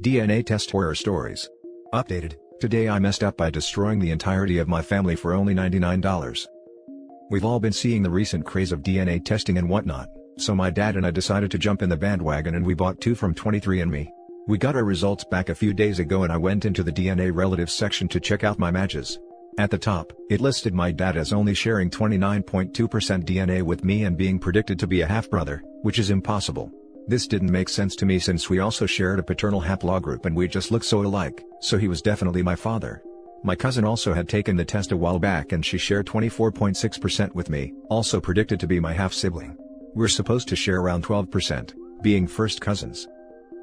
DNA test horror stories. Updated. Today I messed up by destroying the entirety of my family for only $99. We've all been seeing the recent craze of DNA testing and whatnot, so my dad and I decided to jump in the bandwagon and we bought 2 from 23andMe. We got our results back a few days ago and I went into the DNA relatives section to check out my matches. At the top, it listed my dad as only sharing 29.2% DNA with me and being predicted to be a half-brother, which is impossible. This didn't make sense to me since we also shared a paternal haplogroup and we just look so alike, so he was definitely my father. My cousin also had taken the test a while back and she shared 24.6% with me, also predicted to be my half-sibling. We're supposed to share around 12%, being first cousins.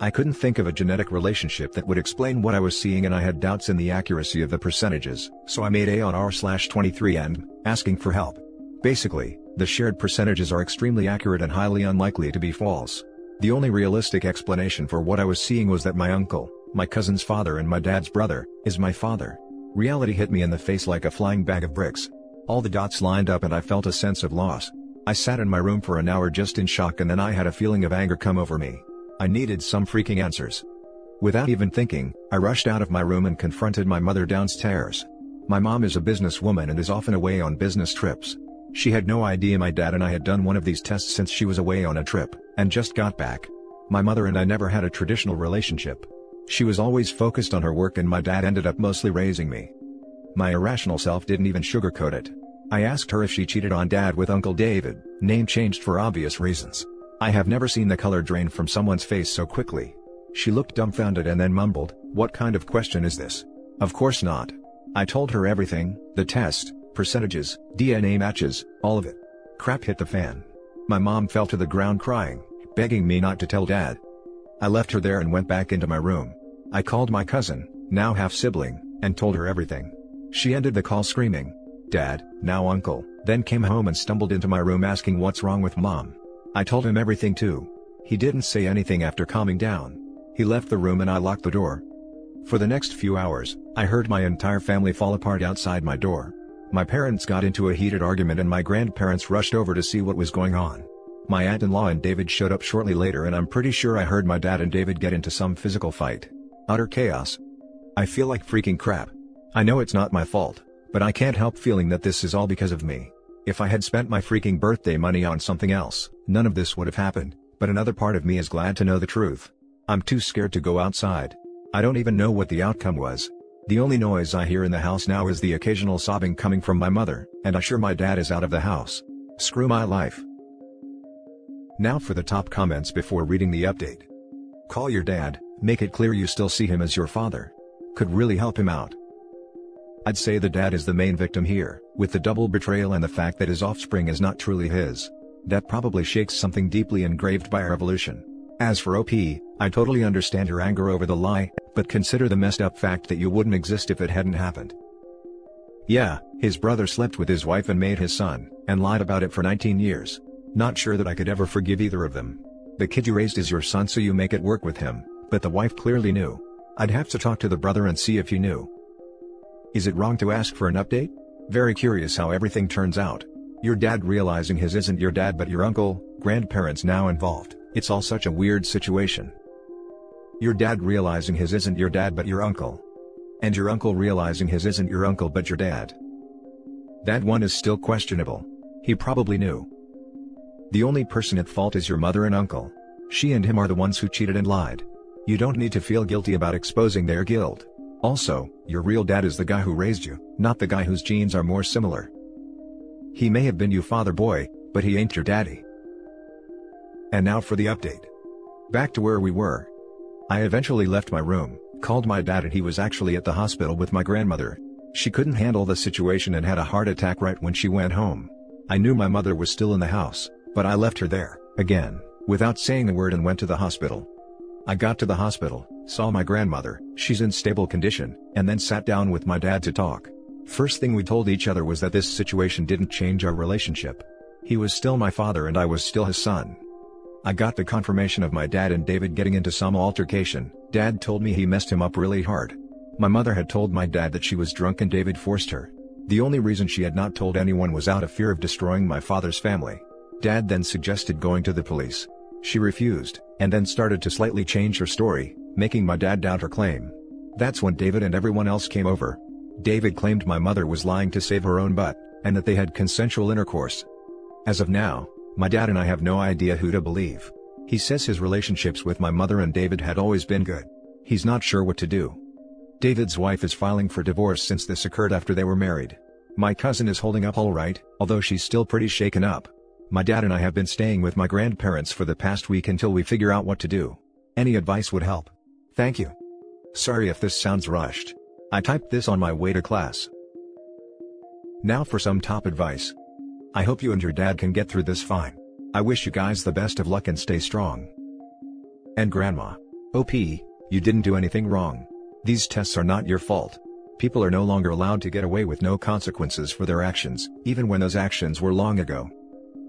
I couldn't think of a genetic relationship that would explain what I was seeing and I had doubts in the accuracy of the percentages, so I made a on r/23and, asking for help. Basically, the shared percentages are extremely accurate and highly unlikely to be false. The only realistic explanation for what I was seeing was that my uncle, my cousin's father and my dad's brother, is my father. Reality hit me in the face like a flying bag of bricks. All the dots lined up and I felt a sense of loss. I sat in my room for an hour just in shock and then I had a feeling of anger come over me. I needed some freaking answers. Without even thinking, I rushed out of my room and confronted my mother downstairs. My mom is a businesswoman and is often away on business trips. She had no idea my dad and I had done one of these tests since she was away on a trip, and just got back. My mother and I never had a traditional relationship. She was always focused on her work and my dad ended up mostly raising me. My irrational self didn't even sugarcoat it. I asked her if she cheated on dad with Uncle David, name changed for obvious reasons. I have never seen the color drain from someone's face so quickly. She looked dumbfounded and then mumbled, "What kind of question is this?" Of course not. I told her everything, the test, percentages, DNA matches, all of it. Crap hit the fan. My mom fell to the ground crying, begging me not to tell dad. I left her there and went back into my room. I called my cousin, now half-sibling, and told her everything. She ended the call screaming, "Dad, now uncle," then came home and stumbled into my room asking what's wrong with mom. I told him everything too. He didn't say anything after calming down. He left the room and I locked the door. For the next few hours, I heard my entire family fall apart outside my door. My parents got into a heated argument and my grandparents rushed over to see what was going on. My aunt-in-law and David showed up shortly later and I'm pretty sure I heard my dad and David get into some physical fight. Utter chaos. I feel like freaking crap. I know it's not my fault, but I can't help feeling that this is all because of me. If I had spent my freaking birthday money on something else, none of this would have happened, but another part of me is glad to know the truth. I'm too scared to go outside. I don't even know what the outcome was. The only noise I hear in the house now is the occasional sobbing coming from my mother, and I'm sure my dad is out of the house. Screw my life. Now for the top comments before reading the update. Call your dad, make it clear you still see him as your father. Could really help him out. I'd say the dad is the main victim here, with the double betrayal and the fact that his offspring is not truly his. That probably shakes something deeply engraved by our evolution. As for OP, I totally understand your anger over the lie, but consider the messed up fact that you wouldn't exist if it hadn't happened. Yeah, his brother slept with his wife and made his son, and lied about it for 19 years. Not sure that I could ever forgive either of them. The kid you raised is your son so you make it work with him, but the wife clearly knew. I'd have to talk to the brother and see if he knew. Is it wrong to ask for an update? Very curious how everything turns out. Your dad realizing his isn't your dad but your uncle, grandparents now involved, it's all such a weird situation. Your dad realizing his isn't your dad but your uncle. And your uncle realizing his isn't your uncle but your dad. That one is still questionable. He probably knew. The only person at fault is your mother and uncle. She and him are the ones who cheated and lied. You don't need to feel guilty about exposing their guilt. Also, your real dad is the guy who raised you, not the guy whose genes are more similar. He may have been you father boy, but he ain't your daddy. And now for the update. Back to where we were. I eventually left my room, called my dad and he was actually at the hospital with my grandmother. She couldn't handle the situation and had a heart attack right when she went home. I knew my mother was still in the house, but I left her there, again, without saying a word and went to the hospital. I got to the hospital, saw my grandmother, she's in stable condition, and then sat down with my dad to talk. First thing we told each other was that this situation didn't change our relationship. He was still my father and I was still his son. I got the confirmation of my dad and David getting into some altercation. Dad told me he messed him up really hard. My mother had told my dad that she was drunk and David forced her. The only reason she had not told anyone was out of fear of destroying my father's family. Dad then suggested going to the police. She refused, and then started to slightly change her story, making my dad doubt her claim. That's when David and everyone else came over. David claimed my mother was lying to save her own butt, and that they had consensual intercourse. As of now, my dad and I have no idea who to believe. He says his relationships with my mother and David had always been good. He's not sure what to do. David's wife is filing for divorce since this occurred after they were married. My cousin is holding up alright, although she's still pretty shaken up. My dad and I have been staying with my grandparents for the past week until we figure out what to do. Any advice would help. Thank you. Sorry if this sounds rushed. I typed this on my way to class. Now for some top advice. I hope you and your dad can get through this fine. I wish you guys the best of luck and stay strong. And Grandma. OP, you didn't do anything wrong. These tests are not your fault. People are no longer allowed to get away with no consequences for their actions, even when those actions were long ago.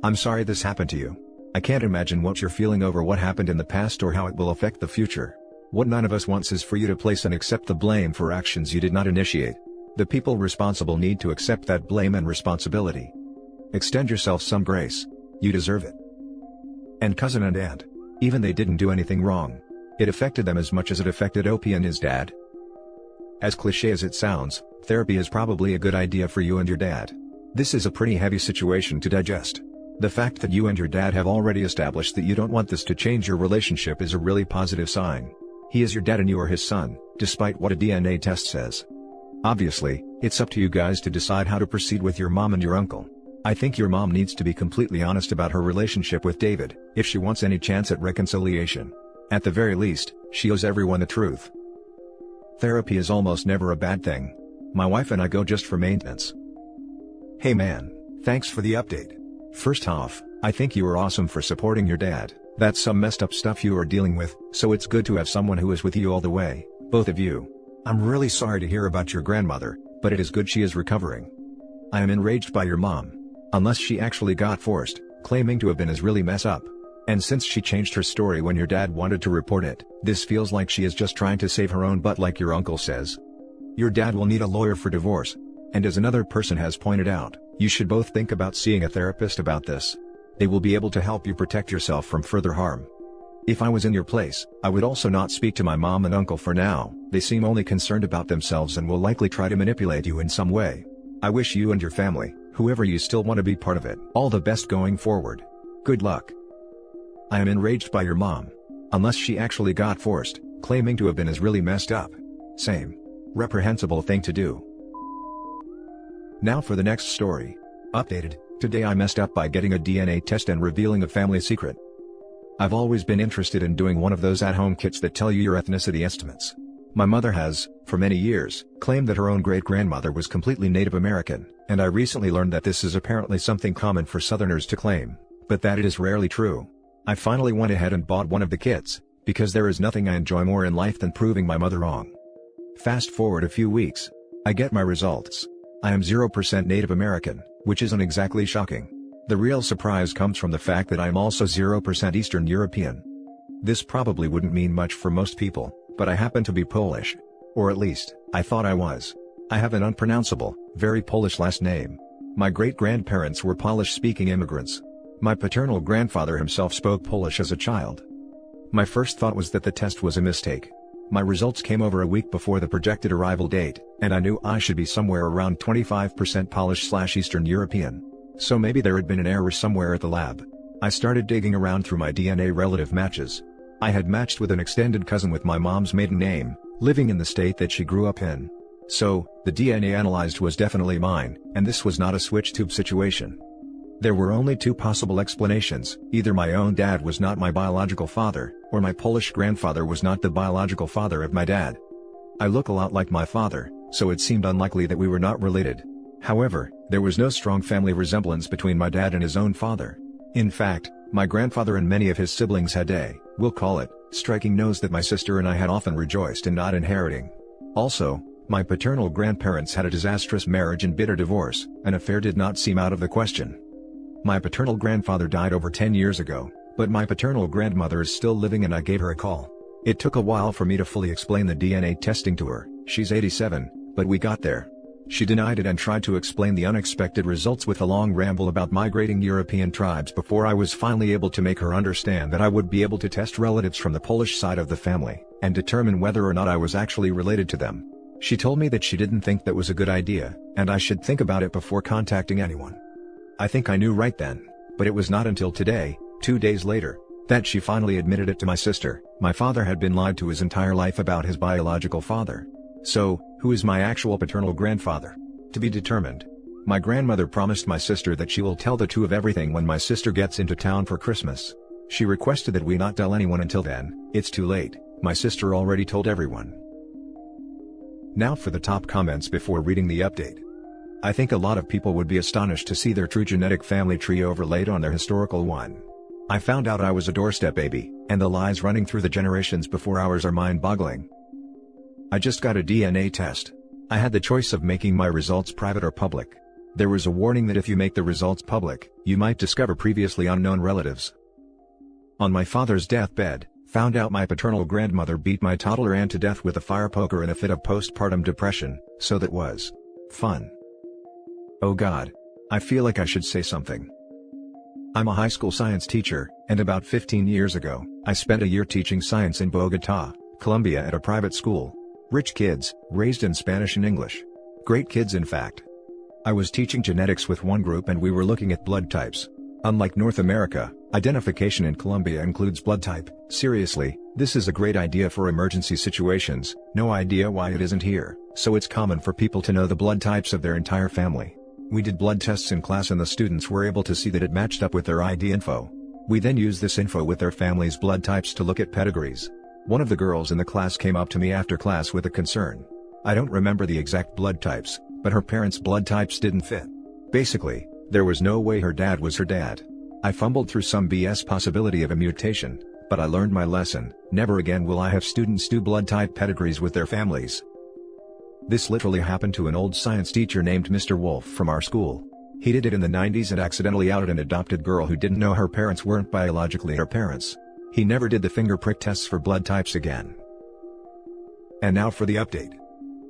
I'm sorry this happened to you. I can't imagine what you're feeling over what happened in the past or how it will affect the future. What none of us wants is for you to place and accept the blame for actions you did not initiate. The people responsible need to accept that blame and responsibility. Extend yourself some grace. You deserve it. And cousin and aunt. Even they didn't do anything wrong. It affected them as much as it affected OP and his dad. As cliché as it sounds, therapy is probably a good idea for you and your dad. This is a pretty heavy situation to digest. The fact that you and your dad have already established that you don't want this to change your relationship is a really positive sign. He is your dad and you are his son, despite what a DNA test says. Obviously, it's up to you guys to decide how to proceed with your mom and your uncle. I think your mom needs to be completely honest about her relationship with David, if she wants any chance at reconciliation. At the very least, she owes everyone the truth. Therapy is almost never a bad thing. My wife and I go just for maintenance. Hey man, thanks for the update. First off, I think you are awesome for supporting your dad. That's some messed up stuff you are dealing with, so it's good to have someone who is with you all the way, both of you. I'm really sorry to hear about your grandmother, but it is good she is recovering. I am enraged by your mom. Unless she actually got forced, claiming to have been is really mess up. And since she changed her story when your dad wanted to report it, this feels like she is just trying to save her own butt like your uncle says. Your dad will need a lawyer for divorce. And as another person has pointed out, you should both think about seeing a therapist about this. They will be able to help you protect yourself from further harm. If I was in your place, I would also not speak to my mom and uncle for now. They seem only concerned about themselves and will likely try to manipulate you in some way. I wish you and your family, whoever you still want to be part of it, all the best going forward. Good luck. I am enraged by your mom. Unless she actually got forced, claiming to have been is really messed up. Same. Reprehensible thing to do. Now for the next story. Updated, today I messed up by getting a DNA test and revealing a family secret. I've always been interested in doing one of those at-home kits that tell you your ethnicity estimates. My mother has, for many years, claimed that her own great-grandmother was completely Native American, and I recently learned that this is apparently something common for Southerners to claim, but that it is rarely true. I finally went ahead and bought one of the kits, because there is nothing I enjoy more in life than proving my mother wrong. Fast forward a few weeks. I get my results. I am 0% Native American, which isn't exactly shocking. The real surprise comes from the fact that I am also 0% Eastern European. This probably wouldn't mean much for most people, but I happen to be Polish. Or at least, I thought I was. I have an unpronounceable, very Polish last name. My great-grandparents were Polish-speaking immigrants. My paternal grandfather himself spoke Polish as a child. My first thought was that the test was a mistake. My results came over a week before the projected arrival date, and I knew I should be somewhere around 25% Polish/Eastern European. So maybe there had been an error somewhere at the lab. I started digging around through my DNA relative matches. I had matched with an extended cousin with my mom's maiden name, living in the state that she grew up in. So, the DNA analyzed was definitely mine, and this was not a switch tube situation. There were only two possible explanations: either my own dad was not my biological father, or my Polish grandfather was not the biological father of my dad. I look a lot like my father, so it seemed unlikely that we were not related. However, there was no strong family resemblance between my dad and his own father. In fact, my grandfather and many of his siblings had we'll call it, striking nose that my sister and I had often rejoiced in not inheriting. Also, my paternal grandparents had a disastrous marriage and bitter divorce. An affair did not seem out of the question. My paternal grandfather died over 10 years ago, but my paternal grandmother is still living and I gave her a call. It took a while for me to fully explain the DNA testing to her. She's 87, but we got there. She denied it and tried to explain the unexpected results with a long ramble about migrating European tribes before I was finally able to make her understand that I would be able to test relatives from the Polish side of the family, and determine whether or not I was actually related to them. She told me that she didn't think that was a good idea, and I should think about it before contacting anyone. I think I knew right then, but it was not until today, 2 days later, that she finally admitted it to my sister. My father had been lied to his entire life about his biological father. So, who is my actual paternal grandfather? To be determined. My grandmother promised my sister that she will tell the two of everything when my sister gets into town for Christmas. She requested that we not tell anyone until then. It's too late, my sister already told everyone. Now for the top comments before reading the update. I think a lot of people would be astonished to see their true genetic family tree overlaid on their historical one. I found out I was a doorstep baby, and the lies running through the generations before ours are mind-boggling. I just got a DNA test. I had the choice of making my results private or public. There was a warning that if you make the results public, you might discover previously unknown relatives. On my father's deathbed, found out my paternal grandmother beat my toddler aunt to death with a fire poker in a fit of postpartum depression, so that was fun. Oh God. I feel like I should say something. I'm a high school science teacher, and about 15 years ago, I spent a year teaching science in Bogota, Colombia at a private school. Rich kids, raised in Spanish and English. Great kids in fact. I was teaching genetics with one group and we were looking at blood types. Unlike North America, identification in Colombia includes blood type. Seriously, this is a great idea for emergency situations. No idea why it isn't here, so it's common for people to know the blood types of their entire family. We did blood tests in class and the students were able to see that it matched up with their ID info. We then used this info with their family's blood types to look at pedigrees. One of the girls in the class came up to me after class with a concern. I don't remember the exact blood types, but her parents' blood types didn't fit. Basically, there was no way her dad was her dad. I fumbled through some BS possibility of a mutation, but I learned my lesson. Never again will I have students do blood type pedigrees with their families. This literally happened to an old science teacher named Mr. Wolf from our school. He did it in the 90s and accidentally outed an adopted girl who didn't know her parents weren't biologically her parents. He never did the finger prick tests for blood types again. And now for the update.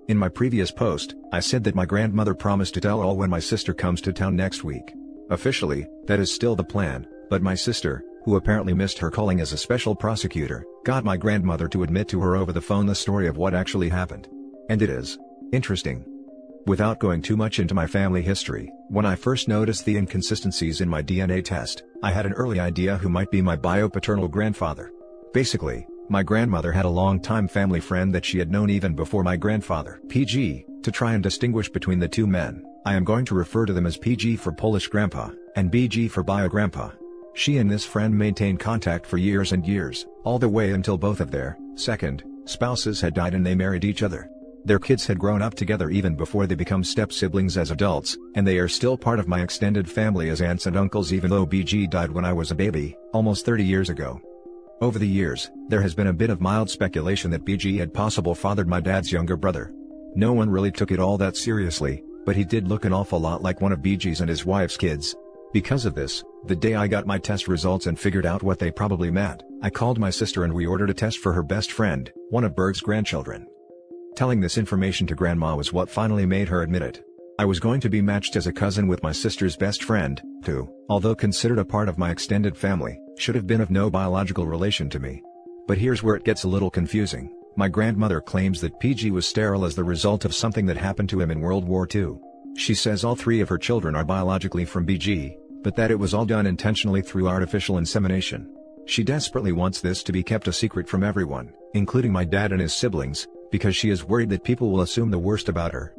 In my previous post, I said that my grandmother promised to tell all when my sister comes to town next week. Officially, that is still the plan, but my sister, who apparently missed her calling as a special prosecutor, got my grandmother to admit to her over the phone the story of what actually happened. And it is interesting. Without going too much into my family history, when I first noticed the inconsistencies in my DNA test, I had an early idea who might be my bio-paternal grandfather. Basically, my grandmother had a long-time family friend that she had known even before my grandfather. PG, to try and distinguish between the two men, I am going to refer to them as PG for Polish grandpa, and BG for bio-grandpa. She and this friend maintained contact for years and years, all the way until both of their second spouses had died and they married each other. Their kids had grown up together even before they become step-siblings as adults, and they are still part of my extended family as aunts and uncles even though BG died when I was a baby, almost 30 years ago. Over the years, there has been a bit of mild speculation that BG had possibly fathered my dad's younger brother. No one really took it all that seriously, but he did look an awful lot like one of BG's and his wife's kids. Because of this, the day I got my test results and figured out what they probably meant, I called my sister and we ordered a test for her best friend, one of Berg's grandchildren. Telling this information to Grandma was what finally made her admit it. I was going to be matched as a cousin with my sister's best friend, who, although considered a part of my extended family, should have been of no biological relation to me. But here's where it gets a little confusing. My grandmother claims that PG was sterile as the result of something that happened to him in World War II. She says all three of her children are biologically from BG, but that it was all done intentionally through artificial insemination. She desperately wants this to be kept a secret from everyone, including my dad and his siblings, because she is worried that people will assume the worst about her.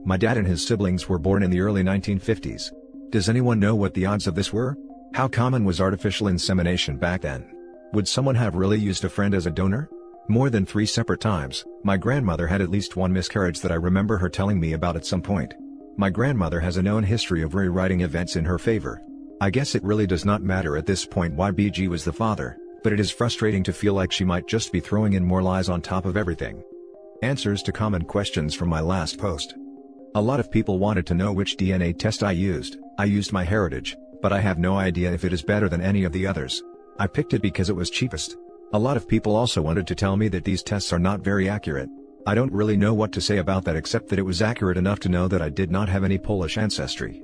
My dad and his siblings were born in the early 1950s. Does anyone know what the odds of this were? How common was artificial insemination back then? Would someone have really used a friend as a donor? More than 3 separate times, my grandmother had at least one miscarriage that I remember her telling me about at some point. My grandmother has a known history of rewriting events in her favor. I guess it really does not matter at this point why BG was the father, but it is frustrating to feel like she might just be throwing in more lies on top of everything. Answers to common questions from my last post. A lot of people wanted to know which DNA test I used. I used MyHeritage, but I have no idea if it is better than any of the others. I picked it because it was cheapest. A lot of people also wanted to tell me that these tests are not very accurate. I don't really know what to say about that except that it was accurate enough to know that I did not have any Polish ancestry.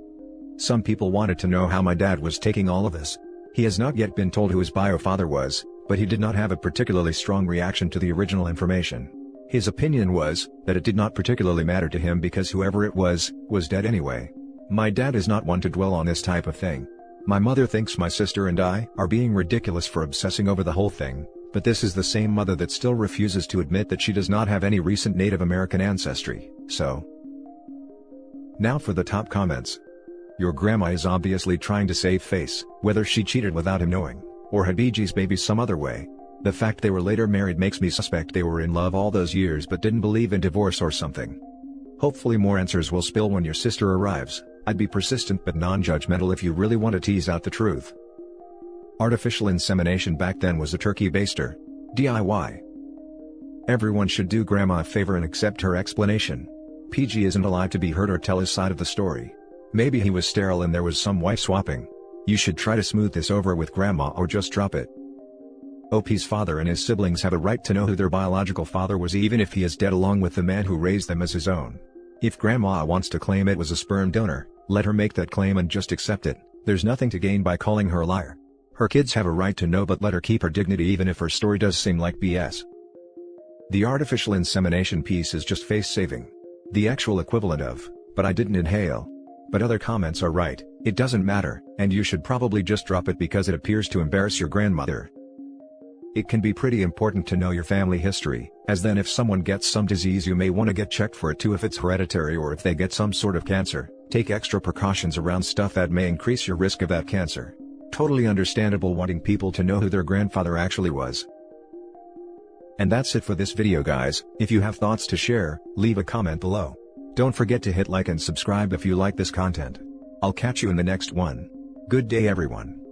Some people wanted to know how my dad was taking all of this. He has not yet been told who his bio father was, but he did not have a particularly strong reaction to the original information. His opinion was that it did not particularly matter to him because whoever it was dead anyway. My dad is not one to dwell on this type of thing. My mother thinks my sister and I are being ridiculous for obsessing over the whole thing, but this is the same mother that still refuses to admit that she does not have any recent Native American ancestry, so. Now for the top comments. Your grandma is obviously trying to save face, whether she cheated without him knowing, or had BG's baby some other way. The fact they were later married makes me suspect they were in love all those years but didn't believe in divorce or something. Hopefully more answers will spill when your sister arrives. I'd be persistent but non-judgmental if you really want to tease out the truth. Artificial insemination back then was a turkey baster. DIY. Everyone should do grandma a favor and accept her explanation. PG isn't alive to be heard or tell his side of the story. Maybe he was sterile and there was some wife swapping. You should try to smooth this over with grandma or just drop it. OP's father and his siblings have a right to know who their biological father was even if he is dead along with the man who raised them as his own. If grandma wants to claim it was a sperm donor, let her make that claim and just accept it. There's nothing to gain by calling her a liar. Her kids have a right to know but let her keep her dignity even if her story does seem like BS. The artificial insemination piece is just face saving. The actual equivalent of, but I didn't inhale. But other comments are right, it doesn't matter, and you should probably just drop it because it appears to embarrass your grandmother. It can be pretty important to know your family history, as then if someone gets some disease you may want to get checked for it too if it's hereditary or if they get some sort of cancer. Take extra precautions around stuff that may increase your risk of that cancer. Totally understandable wanting people to know who their grandfather actually was. And that's it for this video guys. If you have thoughts to share, leave a comment below. Don't forget to hit like and subscribe if you like this content. I'll catch you in the next one. Good day everyone.